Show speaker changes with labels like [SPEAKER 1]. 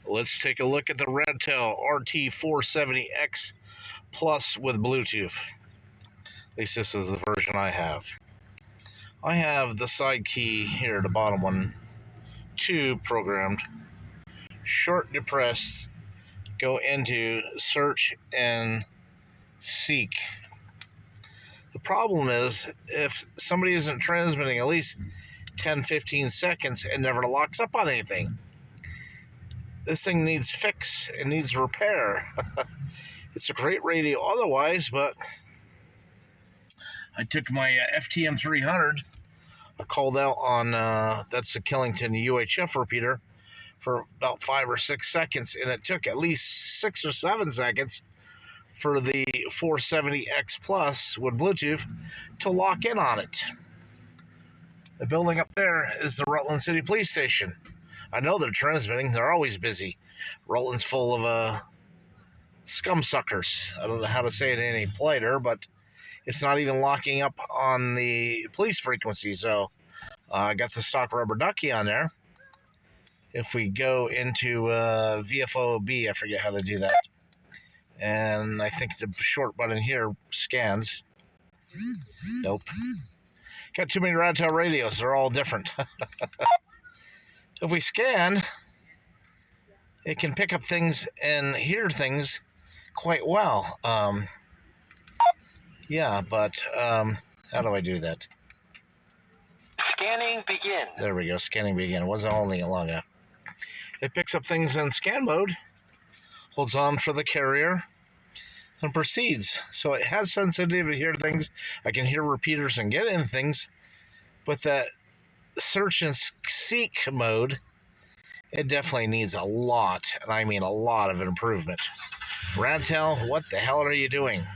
[SPEAKER 1] Let's take a look at the Radtel RT470X Plus with Bluetooth. At least this is the version I have. I have the side key here, the bottom one, 2 programmed. Short depressed, go into search and seek. The problem is if somebody isn't transmitting at least 10-15 seconds, it never locks up on anything. This thing needs fix, it needs repair. It's a great radio otherwise, but I took my FTM 300. I called out on, that's the Killington UHF repeater, for about 5 or 6 seconds, and it took at least 6 or 7 seconds for the 470X Plus with Bluetooth to lock in on it. The building up there is the Rutland City Police Station. I know they're transmitting. They're always busy. Rutland's full of scum suckers. I don't know how to say it any politer, but it's not even locking up on the police frequency. So I got the stock rubber ducky on there. If we go into VFOB, I forget how to do that. And I think the short button here scans. Nope. Got too many Radtel radios. They're all different. If we scan, it can pick up things and hear things quite well. Yeah, but how do I do that?
[SPEAKER 2] Scanning begin.
[SPEAKER 1] There we go. Scanning begin. It wasn't holding it long enough. It picks up things in scan mode, holds on for the carrier, and proceeds. So it has sensitivity to hear things. I can hear repeaters and get in things, but that search and seek mode, it definitely needs a lot, and I mean a lot of improvement. Radtel, what the hell are you doing?